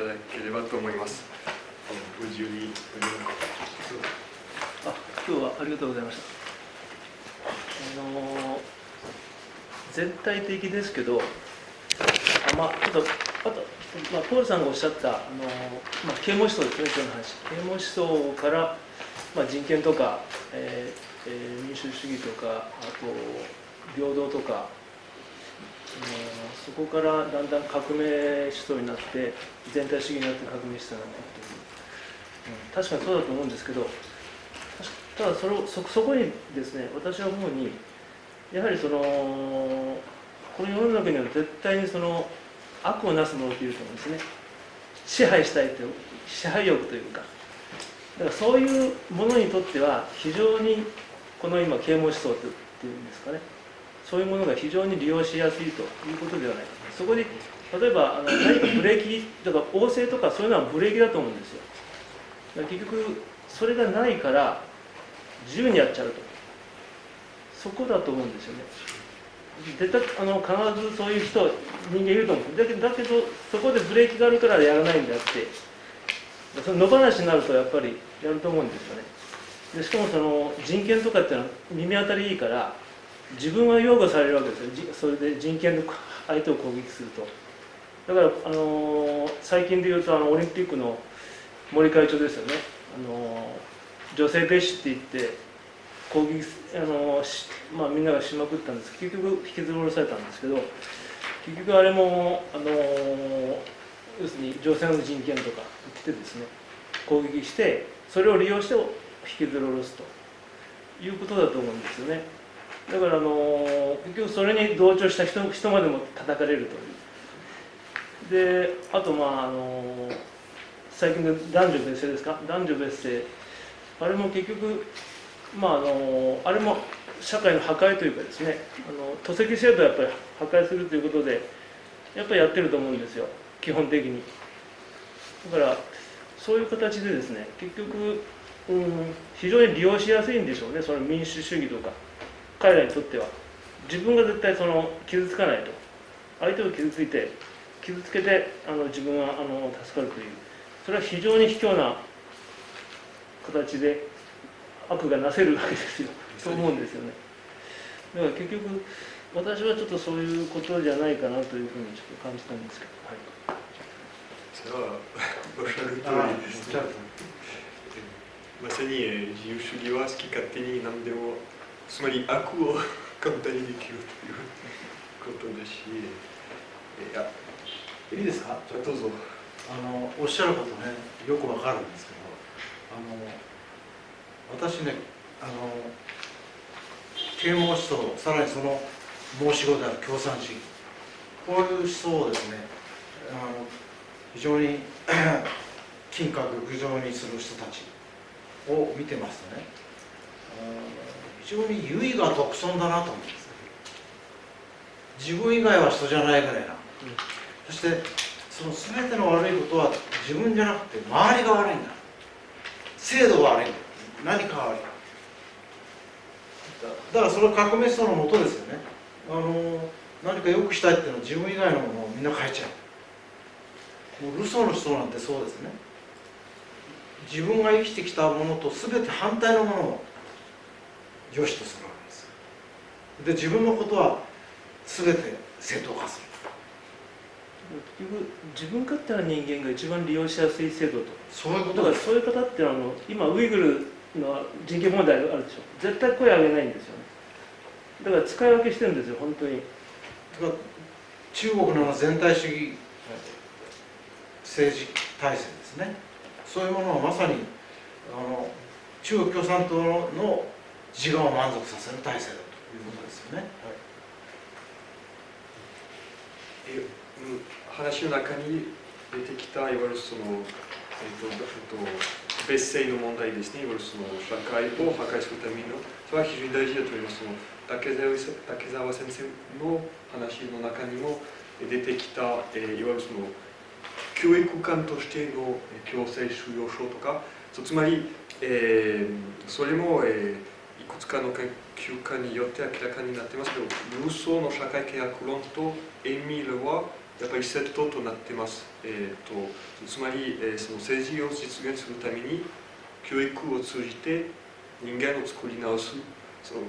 ただければと思います。ご自由に。今日はありがとうございました。全体的ですけど、ちょっとあと、ポールさんがおっしゃった啓蒙思想ですね、今日の話。啓蒙思想から、人権とか、民主主義とか、あと平等とか、そこからだんだん革命思想になって全体主義になって革命思想になっていくという、確かにそうだと思うんですけど、ただそこにですね、私は思うにやはりこの世の中には絶対に悪をなす者っていると思うんですね。支配したいという支配欲というか、だからそういうものにとっては非常にこの今啓蒙思想っていうんですかね、そういうものが非常に利用しやすいということではないか。そこに例えば何かブレーキとか旺盛とかそういうのはブレーキだと思うんですよ。だから結局それがないから自由にやっちゃうと、そこだと思うんですよね。絶対必ずそういう人間いると思うんです。だけどそこでブレーキがあるからやらないんであって、その野放しになるとやっぱりやると思うんですよね。でしかも人権とかっていうのは耳当たりいいから自分は擁護されるわけですよ。それで人権の相手を攻撃すると。だから最近で言うとオリンピックの森会長ですよね。女性蔑視って言って攻撃みんながしまくったんですけど、結局引きずり下ろされたんですけど、結局あれも要するに女性の人権とか言ってですね、攻撃してそれを利用して引きずり下ろすということだと思うんですよね。だから結局それに同調した人までも叩かれるという。であと最近の男女別姓ですか、男女別姓、あれも結局あれも社会の破壊というかですね、戸籍制度をやっぱり破壊するということでやっぱりやってると思うんですよ、基本的に。だからそういう形でですね、結局非常に利用しやすいんでしょうね、その民主主義とか彼らにとっては。自分が絶対傷つかないと、相手を傷つけて自分は助かるという、それは非常に卑怯な形で悪がなせるわけですよ、そう思うんですよね。だから結局私はちょっとそういうことじゃないかなというふうにちょっと感じたんですけど、それはおっしゃる通りですね。まさに自由主義は好き勝手に何でも、つまり悪を簡単にできるということだし、いいですか？どうぞ。おっしゃることね、よくわかるんですけど、私ね、啓蒙思想、さらにその申し子である共産主義、こういう思想をですね、非常に金閣玉上にする人たちを見てますとね、非常に唯我独尊だなと思うんです。自分以外は人じゃないぐらいな、そしてその全ての悪いことは自分じゃなくて周りが悪いんだ、制度が悪いんだ、何かが悪い。だからそれは革命思想のもとですよね。何か良くしたいっていうのは自分以外のものをみんな変えちゃう。もうルソーの思想なんてそうですね。自分が生きてきたものと全て反対のものを良しとするわけです。で自分のことは全て正当化する。結局自分勝手な人間が一番利用しやすい制度と、そういうこだからそういう方って今ウイグルの人権問題あるでしょ、絶対声上げないんですよね。だから使い分けしてるんですよ、本当に。だから中国の全体主義政治体制ですね、そういうものをまさに中国共産党の自我を満足させる体制だということですよね。話の中に出てきたいわゆる別姓の問題ですね、いわゆる社会を破壊するための、それは非常に大事だと思います。竹澤先生の話の中にも出てきた、いわゆる教育官としての強制収容所とか、つまり、それも、いくつかの研究家によって明らかになっていますけど、ルーソーの社会契約論とエミールは、やっぱりセットとなってます。つまり、その政治を実現するために教育を通じて人間を作り直す。その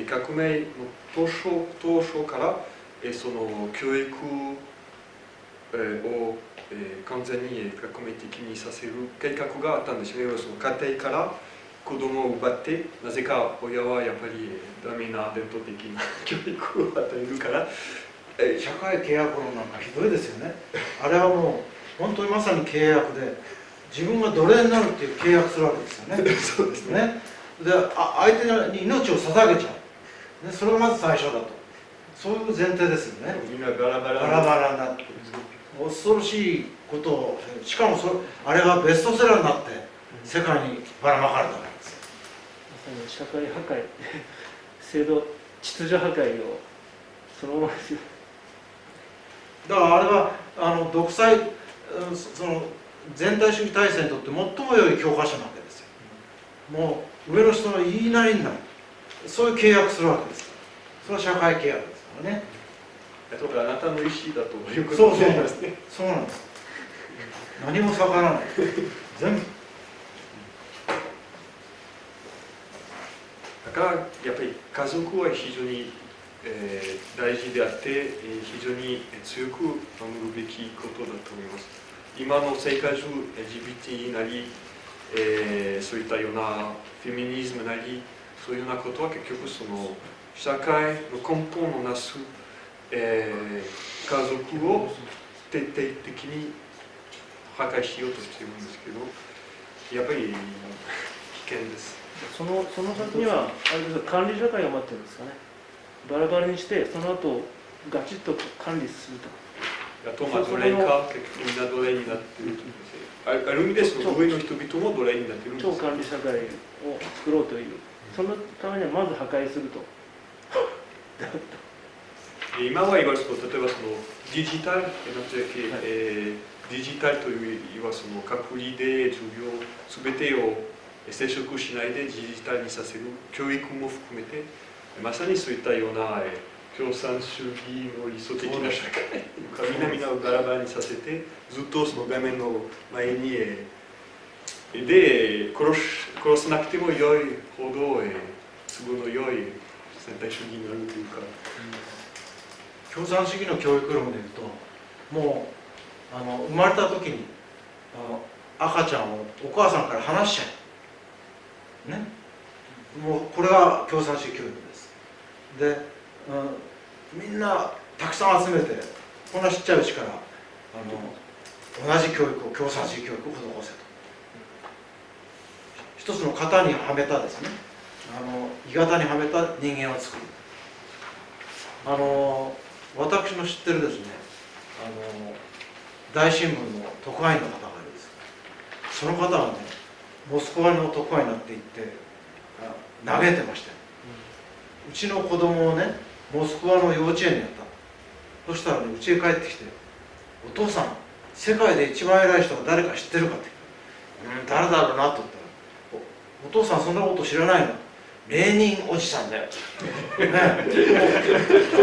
革命の当初から、その教育を完全に革命的にさせる計画があったんですよね。その家庭から子供を奪って、なぜか親はやっぱりダメな伝統的な教育を与えるから。社会契約論なんかひどいですよね。あれはもう本当にまさに契約で、自分が奴隷になるっていう契約するわけですよね。そうですね。で、相手に命を捧げちゃう、ね、それがまず最初だと、そういう前提ですよね。みんなバラバラになって、恐ろしいことを、しかもあれがベストセラーになって世界にばらまかれたわけです。まさに社会破壊制度秩序破壊をそのままですよ。だからあれは独裁、その全体主義体制にとって最も良い教科書なわけですよ。もう上の人の言いなりになる、そういう契約するわけです。それは社会契約ですからね。だからあなたの意思だというそうことですね。そうなんです。何も逆らわない。全部。だからやっぱり家族は非常に大事であって、非常に強く守るべきことだと思います。今の世界中、LGBT なり、そういったようなフェミニズムなり、そういうようなことは結局その社会の根本をなす、家族を徹底的に破壊しようとしているんですけど、やっぱり危険です。その先にはあれです管理社会が待ってるんですかね。バラバラにしてその後ガチッと管理すると。あと奴隷か、結局みんな奴隷になっているというある意味でその上の人々も奴隷になっているんです。超管理社会を作ろうという、そのためにはまず破壊すると。今は言われると、例えばそのデジタルというその隔離で授業すべてを接触しないでデジタルにさせる教育も含めて、まさにそういったような共産主義の理想的な社会みんなをバラバラにさせて、ずっとその画面の前にで殺さなくても良いほど都合の良い選択主義になるというか。共産主義の教育論でいうと、もう生まれた時に赤ちゃんをお母さんから離しちゃう、ね、もうこれが共産主義教育です。で、みんなたくさん集めて、こんなちっちゃいうちから同じ教育を、共産主義教育を施せと、一つの型にはめたですね、鋳型にはめた人間を作る。私の知ってるですね、大新聞の特派員の方がいるんです。その方はね、モスクワの特派員になっていって嘆いてましたよ。うちの子供をね、モスクワの幼稚園にやった。そしたらね、うちへ帰ってきて、お父さん、世界で一番偉い人が誰か知ってるかって、誰だろうなと思ったら、お父さんそんなこと知らないの。レーニンおじさんだよ、ね、こん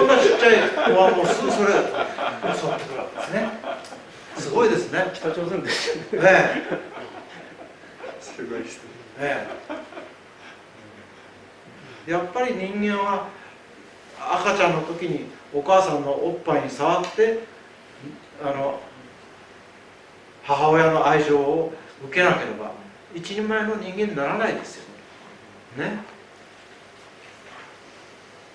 なちっちゃい子はもうすぐそれだと襲ってくるわけですね。すごいですね。北朝鮮ですね。すごいですね。やっぱり人間は赤ちゃんの時にお母さんのおっぱいに触って母親の愛情を受けなければ一人前の人間にならないですよね。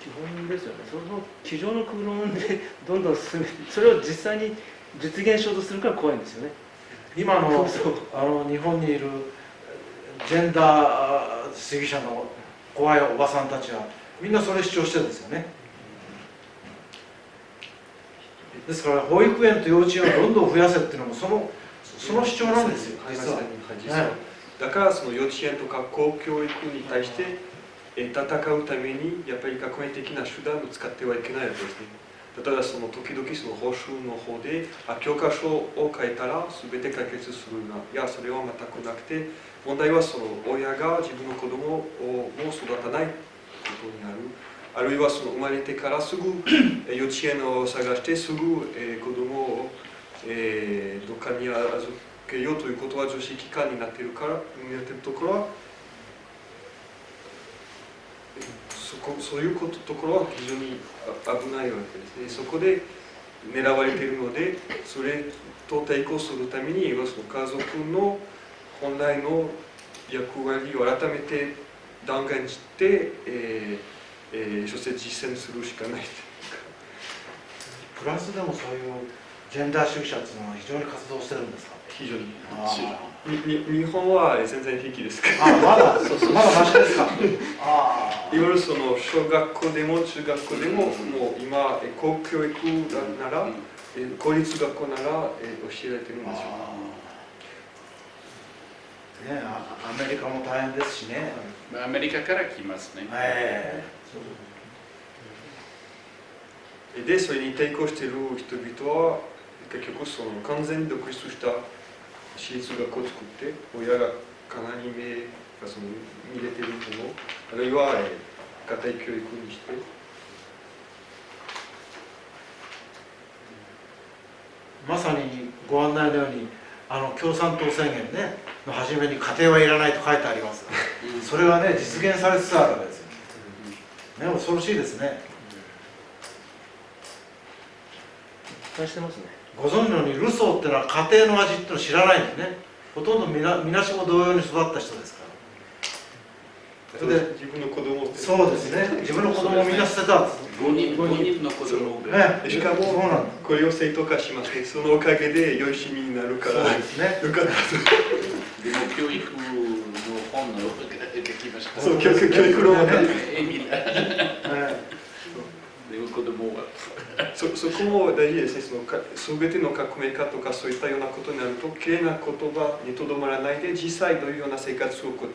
基本ですよね。その机上の空論でどんどん進めて、それを実際に実現しようとするから怖いんですよね。今の日本にいるジェンダー主義者の怖いおばさんたちはみんなそれ主張してるんですよね。ですから保育園と幼稚園をどんどん増やせっていうのもその主張なんですよ、実は。だからその幼稚園とか公教育に対して戦うためにやっぱり革命的な手段を使ってはいけないわけですね。ただその時々その報酬の方で教科書を変えたら全て解決するな、いやそれは全くなくて、問題はその親が自分の子供をもう育たないことになる。あるいはその生まれてからすぐ幼稚園を探してすぐ子供をどっかに預けようということは女子機関になっているところはそういうところは非常に危ないわけですね。そこで狙われているので、それと対抗するためにその家族の本来の役割を改めて断言して、そして実践するしかない。フランスでもそういうジェンダー主義者っていうのは非常に活動してるんですか？非常に。日本は全然平気ですから。まだマシですか？いわゆるその小学校でも中学校でも、もう今公教育なら、公立学校なら、教えられてるんですよ。ね、アメリカも大変ですしね。アメリカから来ますね。で、それに抵抗している人々は、結局その完全に独立した私立学校を作って、親がかなり目がその見れているもの、あるいは家庭教育にして、まさにご案内のように、共産党宣言ね、の初めに家庭はいらないと書いてあります。それがね、実現されつつあるわけですよ。ね、恐ろしいですね。してますね。ご存知のようにルソーっていうのは家庭の味っていうのを知らないんですね。ほとんどみなしも同様に育った人ですから。それで自分の子供をそうですね。自分の子供をみんな捨てたんです。5人の子供ね、しかもそうなんです。これを正当化しますね。そのおかげで良い市民になるから。そうですね。よかった。でも教育の本の出てきました。そう、教育論が。エミラ。でも子供は。そこも大事ですね。その全ての革命家とかそういったようなことになると、綺麗な言葉にとどまらないで、実際どういうような生活を送っ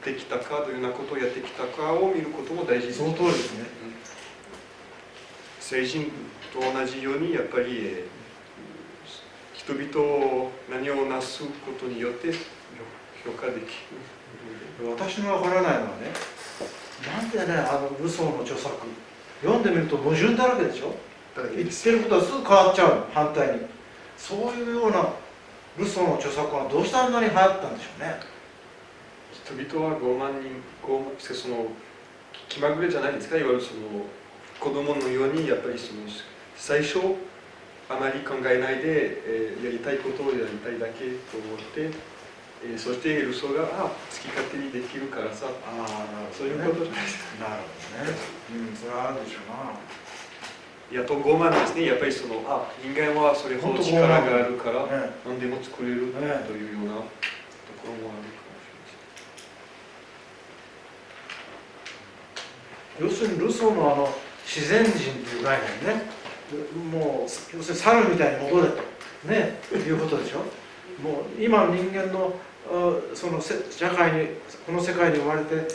てきたか、どういうようなことをやってきたかを見ることも大事です。その通りですね。成人と同じように、やっぱり、人々を何をなすことによって評価できる。私のわからないのはね、なんでね、ルソーの著作、読んでみると矛盾だらけでしょ。言ってることはすぐ変わっちゃう、反対に。そういうようなルソーの著作はどうしてあんなに流行ったんでしょうね。人々はその気まぐれじゃないですか。いわゆるその子供のように、やっぱりその最初あまり考えないで、やりたいことをやりたいだけと思って、そしてルソーが好き勝手にできるからさ、そういうことじゃないですか。なるほどね。それはあるでしょうな。あと傲慢ですね。やっぱりその人間はそれほど力があるから、何でも作れるというようなところもあるかもしれません。要するにルソーの自然人という概念ね、もう要するに猿みたいに戻れとねいうことでしょ。もう今の人間のその社会にこの世界に生まれて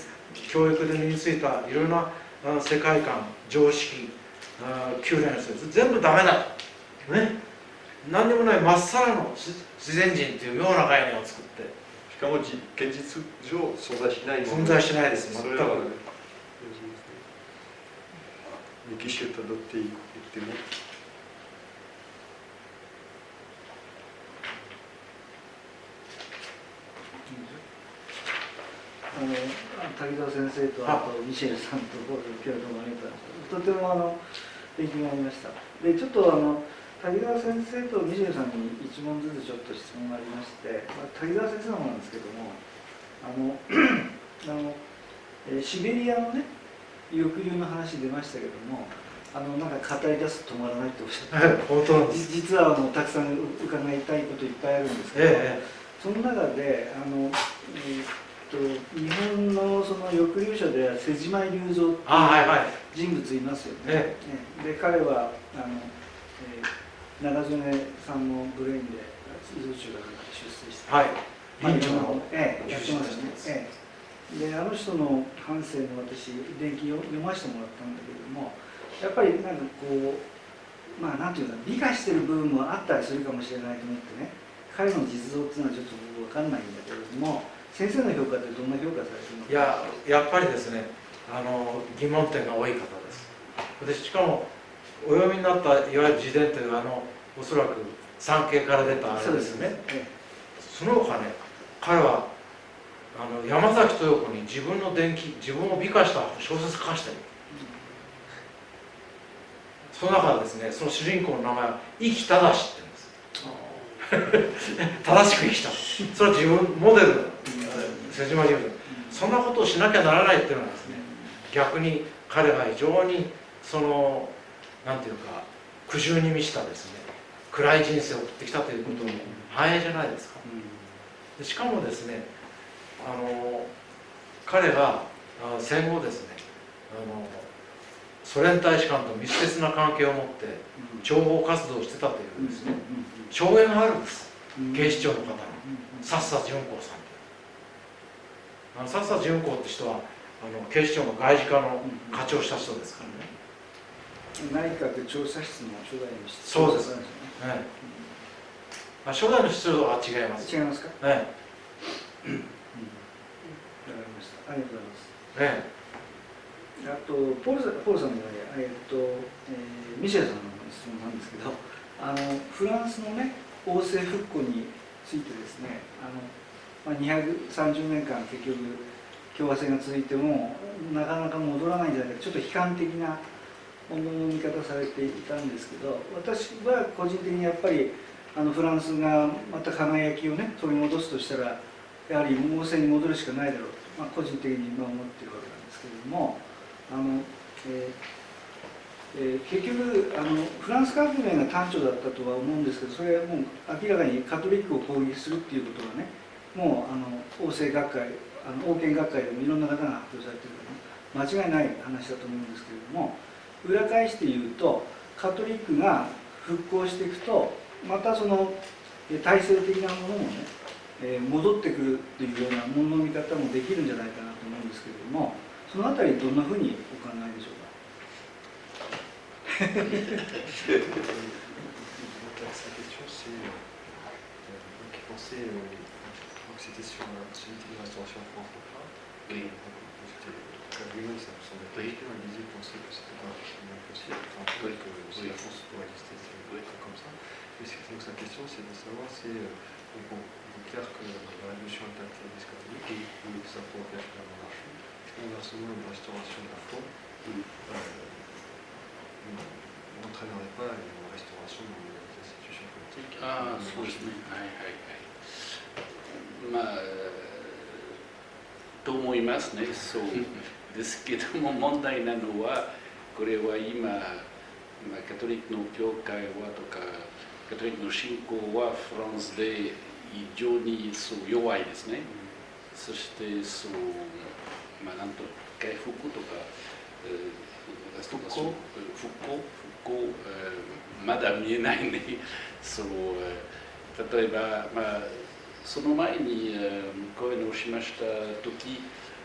教育で身についたいろいろな世界観、常識、旧来の説全部ダメだね。何にもないまっさらの自然人というような概念を作って、しかも現実上存在しないもの。存在しないです。全く。それは歴史をたどっていっても。滝沢先生とあとミシェルさんと今日どうもありがとうございました。とても勉強になりました。でちょっと滝沢先生とミシェルさんに一問ずつちょっと質問がありまして、滝沢先生の方なんですけどもシベリアのね抑留の話出ましたけども、なんか語り出すと止まらないっておっしゃって、本当です。実はたくさん伺いたいこといっぱいあるんですけど、その中で日本のその抑留者では瀬島隆三っていう人物いますよね。で彼は長曽根さんのブレインで伊豆中学に出世して、院長のやってますよね。で人の半生の私伝記を読ませてもらったんだけれども、やっぱりなんかこうなんていうか美化してる部分もあったりするかもしれないと思ってね、彼の実像っていうのはちょっと僕分かんないんだけれども、先生の評価ってどんな評価されてますか？やっぱりですね、疑問点が多い方です。でしかもお読みになったいわゆる自伝というおそらく産経から出たあれですね。その他ね、彼は山崎豊子に自分を美化した小説書かしてる。その中でですね、その主人公の名前は生き正しって言うんです。正しく生きた。それは自分モデルだ。瀬島自分。そんなことをしなきゃならないっていうのはですね、逆に彼が非常になんていうか苦渋に満ちたですね、暗い人生を送ってきたということの反映じゃないですか。でしかもですね、彼が戦後ですね、ソ連大使館と密接な関係を持って諜報活動をしてたというですね、証言があるんです。警視庁の方の佐々純子さんという佐々純子って人は警視庁の外事課の課長をした人ですからね。内閣調査室の初代の室長ですね。初代の室長は違います。違いますか。はい。わかりました。ありがとうございます。あとポールさんのミシェルさんの質問なんですけど、フランスのね王政復古についてですね、230年間結局共和制が続いてもなかなか戻らないんじゃないか、ちょっと悲観的なものの見方されていたんですけど、私は個人的にやっぱりフランスがまた輝きをね取り戻すとしたらやはり王政に戻るしかないだろうと、個人的に今思っているわけなんですけれども、結局フランス革命が端緒だったとは思うんですけど、それはもう明らかにカトリックを攻撃するっていうことがね、もう王政学会王権学会でもいろんな方が発表されているから間違いない話だと思うんですけれども、裏返して言うとカトリックが復興していくとまたその体制的なものもね、戻ってくるっていうようなものの見方もできるんじゃないかなと思うんですけれども、そのあたりどんなふうにお考えでしょうか。C'était sur celui de restauration en France. Oui. Lui-même, ça me semblait pas évident. Il disait penser que c'était pas possible. Enfin, que si la France pourrait exister, c'est comme ça. Mais donc sa question, c'est de savoir si, bon, il est clair que la révolution est à l'Église catholique et que ça pourrait faire la monarchie. Inversement, une restauration de la foi n'entraînerait pas une restauration dans les institutions politiques. Ah,そうですね。はいはいはい。と思いますね。そうですけども、問題なのはこれは今、カトリックの教会はとかカトリックの信仰はフランスで非常に弱いですね。そしてなんと回復とか復興まだ見えないね。例えばその前に講演をしました時、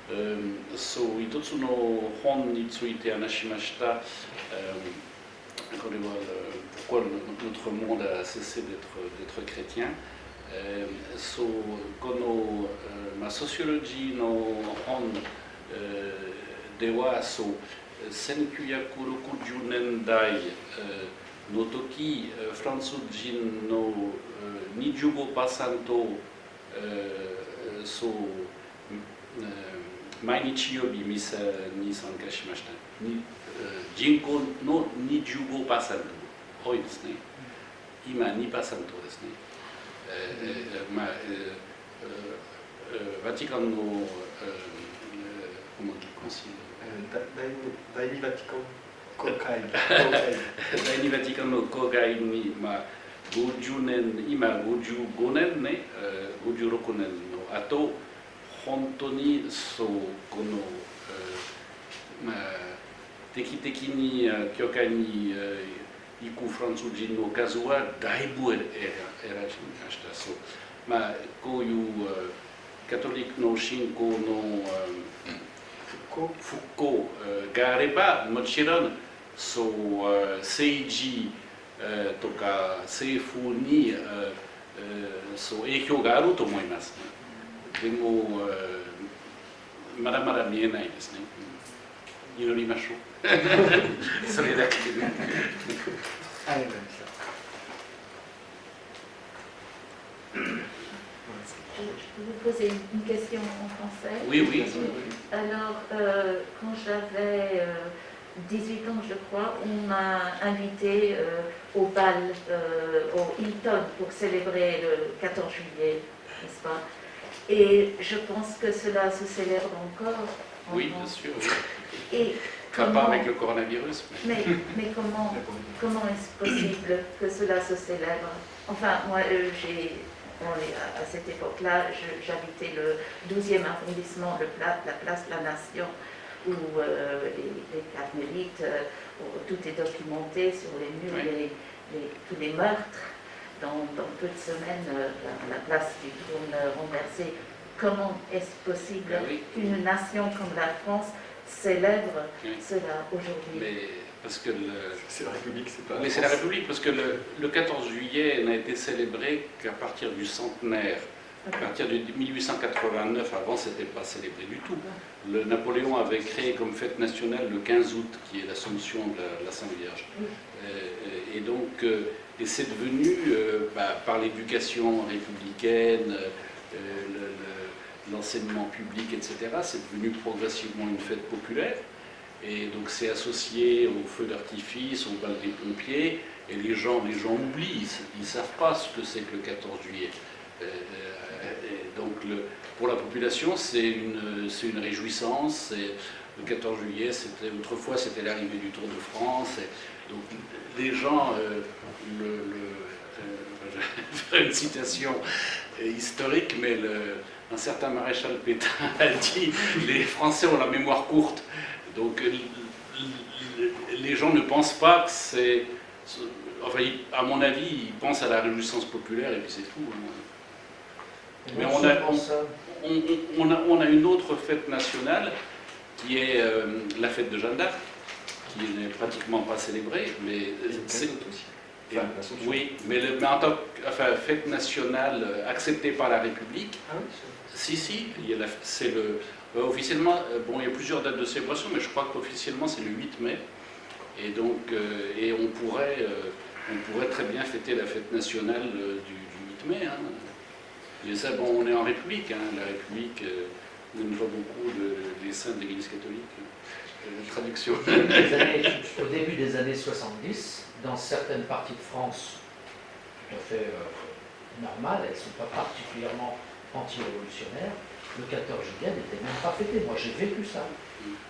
一つの本について話しました。これは「Pourquoi notre monde a cessé d'être chrétien」。このソシオロジーの本では1960年代の時、フランス人の25%毎日曜日ミサに参加しました。人口の 25% 多いですね。今 2% ですね。バチカンの第二バティカン公会第二バティカンの公会に50年、今55年ね、56年の後、本当にこの定期的に教会に行くフランス人の数はだいぶ減らしました。こういうカトリックの信仰の復興があれば、もちろん政治とか政府に影響があると思います。でもまだまだ見えないですね。祈りましょう。それだけで。ありがとうございました。Je peux vous poser une question en français. Oui, oui. Alors, quand j'avais 18 ans, je crois, on m'a invité au bal au Hilton pour célébrer le 14 juillet, n'est-ce pas? Et je pense que cela se célèbre encore en Oui, bien France. sûr. Et Pas avec le coronavirus. mais comment est-ce possible que cela se célèbre? Enfin, moi, à cette époque-là, j'habitais le 12e arrondissement, la place de la Nation, où les carmélites, tout est documenté sur les murs, Oui. tous les meurtres. Dans peu de semaines, la place du trône renversée. Comment est-ce possible qu'une nation comme la France célèbre cela aujourd'hui? Mais parce que C'est la République, c'est pas. mais c'est la République, parce que le 14 juillet n'a été célébré qu'à partir du centenaire. À partir de 1889, avant, c'était pas célébré du tout. Napoléon avait créé comme fête nationale le 15 août, qui est l'Assomption de la Sainte Vierge. Et donc, et c'est devenu, par l'éducation républicaine, l'enseignement public, etc., c'est devenu progressivement une fête populaire. Et donc c'est associé au feu d'artifice, au bal des pompiers, et les gens oublient, ils ne savent pas ce que c'est que le 14 juillet. Et donc pour la population, c'est une réjouissance. Le 14 juillet, autrefois, c'était l'arrivée du Tour de France. Et donc les gens, je vais faire une citation historique, mais un certain maréchal Pétain a dit « les Français ont la mémoire courte ». Donc les gens ne pensent pas que c'est... Enfin, à mon avis, ils pensent à la réjouissance populaire et puis c'est tout. Mais on a une autre fête nationale qui est la fête de Jeanne d'Arc, qui n'est pratiquement pas célébrée, mais c'est... Oui, mais en tant que fête nationale acceptée par la République, si, c'est officiellement, bon, il y a plusieurs dates de célébration, mais je crois qu'officiellement c'est le 8 mai, et donc, et on pourrait très bien fêter la fête nationale du 8 mai. Hein. Et ça, bon, on est en République, hein, la République, on aime pas beaucoup les saints de l'Église catholique. Traduction. Au début des années 70, dans certaines parties de France tout à fait normales, elles ne sont pas particulièrement anti-révolutionnaires, le 14 juillet n'était même pas fêté. Moi j'ai vécu ça.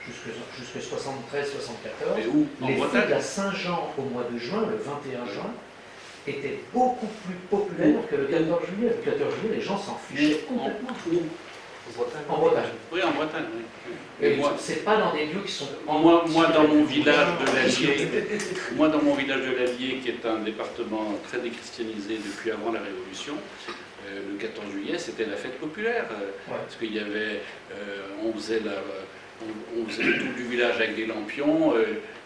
Jusque 73-74, les fêtes de la Saint-Jean au mois de juin, le 21 juin, étaient beaucoup plus populaires que le 14 juillet. Le 14 juillet, les gens s'en fichaient complètement. En Bretagne. Oui, en Bretagne, oui. Et moi, c'est pas dans des lieux qui sont... Moi, dans mon village de l'Allier, qui est un département très déchristianisé depuis avant la Révolution, le 14 juillet, c'était la fête populaire. Parce qu'il y avait... on faisait le tour du village avec des lampions,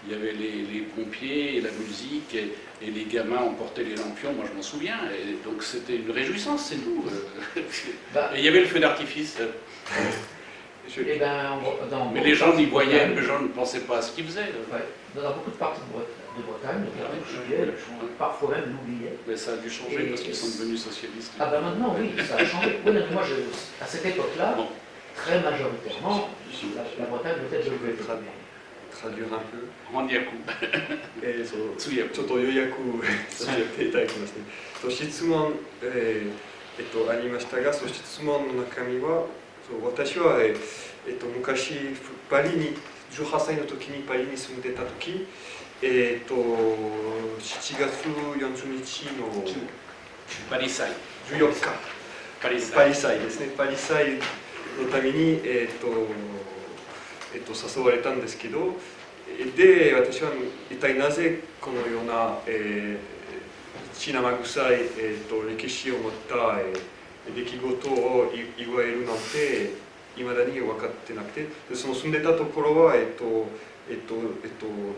il y avait les pompiers et la musique, et les gamins emportaient les lampions, moi je m'en souviens, et donc c'était une réjouissance, c'est tout. Et il y avait le feu d'artifice. Mais les gens n'y voyaient, les gens ne pensaient pas à ce qu'ils faisaient. Dans beaucoup de parties de Bretagne, le 14 juillet, les gens parfois même l'oubliaient. Mais ça a dû changer parce qu'ils sont devenus socialistes. Ah ben maintenant, oui, ça a changé. Oui, moi, à cette époque-là, très majoritairement, la Bretagne peut-être je le vais traduire un peu。翻訳。ちょっと要約させていただきますね。質問、ありましたが、その質問の中身は、私は、昔パリに18歳の時にパリに住んでた時、7月40日のパリ祭14日パリ祭ですね。パリ祭のために誘われたんですけど、で私は一体なぜこのような血生臭い歴史を持った出来事を言われるなんていまだに分かってなくて、その住んでたところは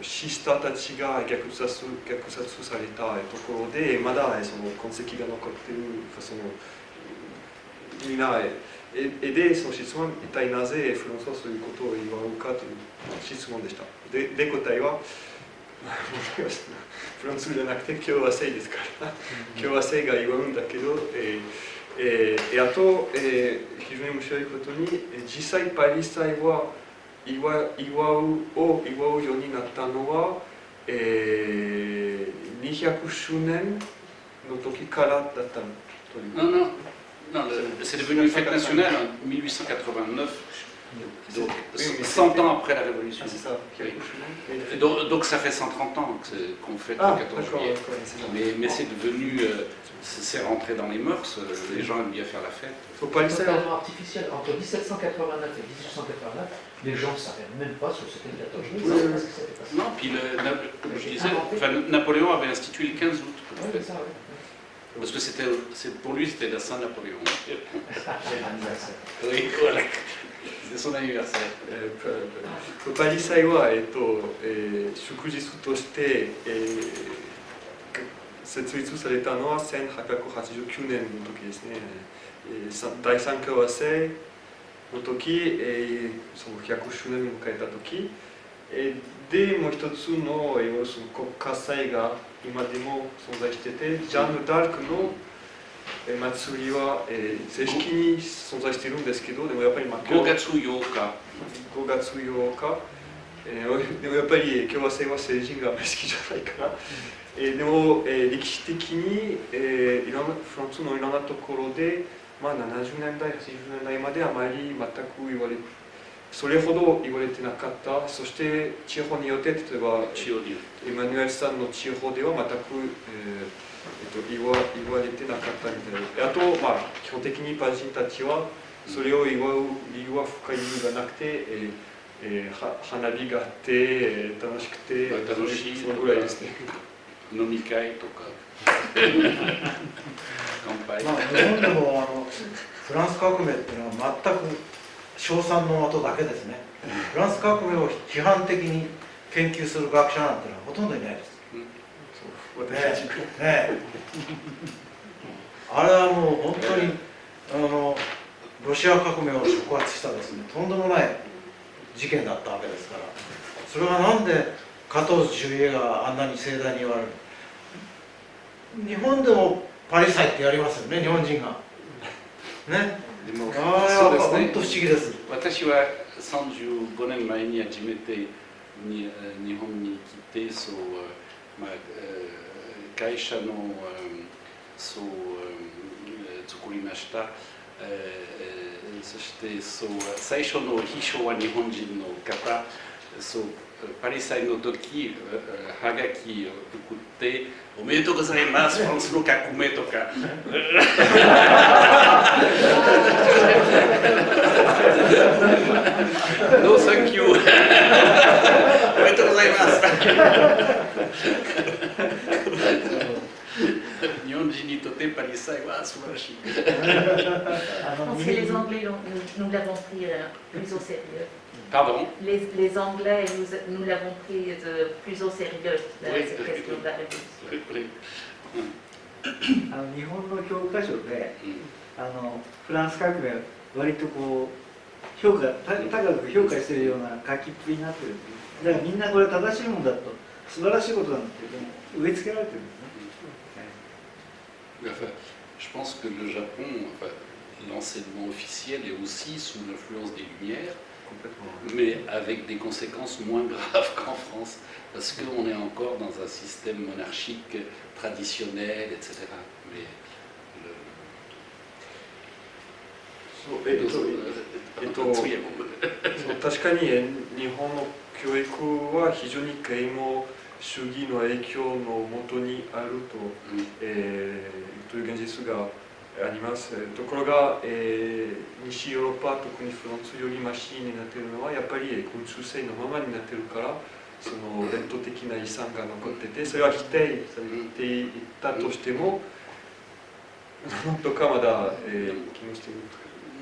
シスターたちが虐殺されたところで、まだその痕跡が残っている、みんなで、その質問、一体なぜフランスはそういうことを言わんかという質問でした。で、答えは、フランスじゃなくて共和制ですから、共和制が言わんだけど、あと、非常に面白いことに、実際パリ祭は祝うようになったのは、200周年の時からだったという。Non, c'est devenu une fête nationale en 1889, donc 100 ans après la Révolution. Ah, c'est ça. Donc ça fait 130 ans qu'on fête le 14 juillet. Mais c'est devenu, c'est rentré dans les mœurs, les gens aiment bien faire la fête. Faut pas le C'est savoir. totalement artificiel. Entre 1789 et 1889, les gens ne savaient même pas ce que c'était le 14 juillet. Ils savaient pas ce que c'était passé. Non, puis comme je disais, Napoléon avait institué le 15 août. Oui, c'est ça, oui. Parce que pour lui, c'était la Saint-Napoléon. C'est l'anniversaire. Oui, voilà. C'est son anniversaire. パリ祭は、祝日として、設立されたのは1889年の時ですね。第三共和制の時、その100周年を迎えた時、でもう一つのその国家祭が今でも存在してて、ジャンヌ・ダルクの祭りは正式に存在しているんですけど、でもやっぱり5月8日。5月8日、でもやっぱり共和制は成人があまり好きじゃないから、でも歴史的にフランスのいろんなところで、70年代、80年代まであまり全くそれほど言われてなかった。そして地方によって、例えばエマニュエルさんの地方では全く、言われてなかったみたいで、あと、基本的にパリ人たちはそれを祝う理由は深い理由がなくて、花火があって、楽しくて、楽しいそのぐらいですね。飲み会とか乾杯。日本でもフランス革命っていうのは全く称賛の的だけですね。フランス革命を批判的に研究する学者なんてのはほとんどいないです。あれはもう本当にロシア革命を触発したですね、とんでもない事件だったわけですから、それはなんで14ジュイエがあんなに盛大に言われる。日本でもパリ祭ってやりますよね、日本人が。ね。でもあれは本当不思議です。私は35年前に初めて日本に来て、会社の作りました。そして最初の秘書は日本人の方、パリ祭の時、はがきを送って、おめでとうございます、フランスの革命とか。No, thank you. おめでとうございます。日本人にとってパリ祭は素晴らしい。Je pense que les Anglais, nous l'avons pris plus au sérieux. Pardon? Les Anglais, nous l'avons pris plus au sérieux, cette question de la révolution. 日本の教科書でフランス革命割とこう高く評価しているような書きっぷりになってるんです。だからみんなこれ正しいものだと素晴らしいことなんだけども植え付けられてるんですね。Enfin, je pense que le Japon, l'enseignement officiel est aussi sous l'influence des Lumières, mais avec des conséquences moins graves qu'en France, parce qu'on est encore dans un système monarchique traditionnel, etc. Mais le... 確かに日本の教育は非常に啓蒙主義の影響のもとにあるという現実があります。ところが、西ヨーロッパ、特にフランスよりマシになっているのはやっぱり君主制のままになっているから、その伝統的な遺産が残ってて、それは否定されていったとしても、なんとかまだ気にしている。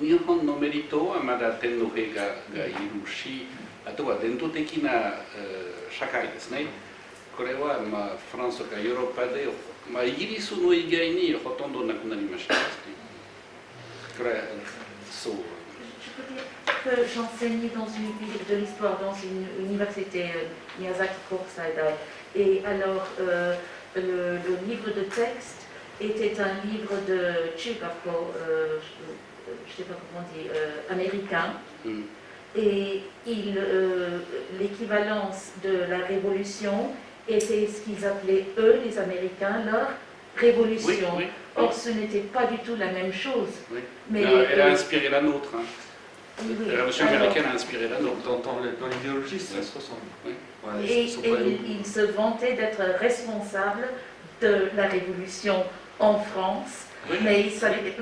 日本のメリットはまだ天皇陛下がいるし、あとは伝統的な社会ですね。これはフランスとかヨーロッパで、イギリスの以外にほとんどなくなりました。そう。 Je peux dire que j'enseignais dans une de l'histoire dans une université Miyazaki Kokusai. Et alors, le livre de texte était un livre de Chugako, je ne sais pas comment on dit, américain. Mm. Et l'équivalence de la révolution était ce qu'ils appelaient, eux, les Américains, leur révolution. Oui, oui. Or, ce n'était pas du tout la même chose. Oui. Mais, Elle a inspiré la nôtre. Hein. oui, La révolution alors, américaine a inspiré la nôtre. Dans l'idéologie, ça se ressemble. Oui. Ouais, et ils sont pas les- il se vantait d'être responsable de la révolution en France, Oui. mais,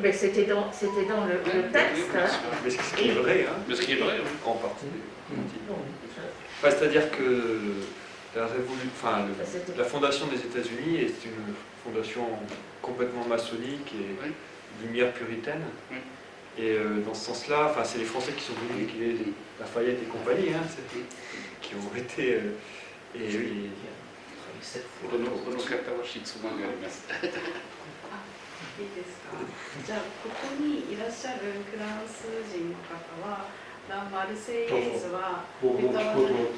mais c'était dans le Oui, texte. bien Hein. sûr. Mais ce qui est vrai, hein, Mais ce qui est vrai, oui. en partie. Enfin, c'est-à-dire que la fondation des États-Unis est une fondation complètement maçonnique et Oui. lumière puritaine. Oui. Et dans ce sens-là, enfin, c'est les Français qui sont venus liquider Lafayette et compagnie, hein, qui ont été. Et oui. この方は質問があります。いいですか。じゃあここにいらっしゃるフランス人の方は、マルセイエーズは僕も聞こうと思って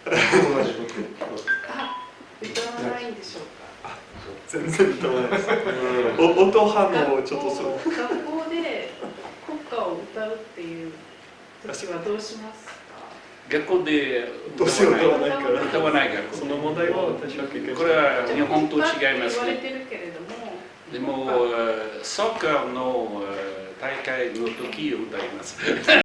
ました同じことを歌わないんでしょうか。全然歌わないです。音派のちょっとそう。学校で国歌を歌うっていう時はどうしますか。学校でどうしよう歌わないから。歌わない学校。その問題は私は経験してこれは日本と違います言われね。てるけれども。でも、サッカーの大会の時を歌います。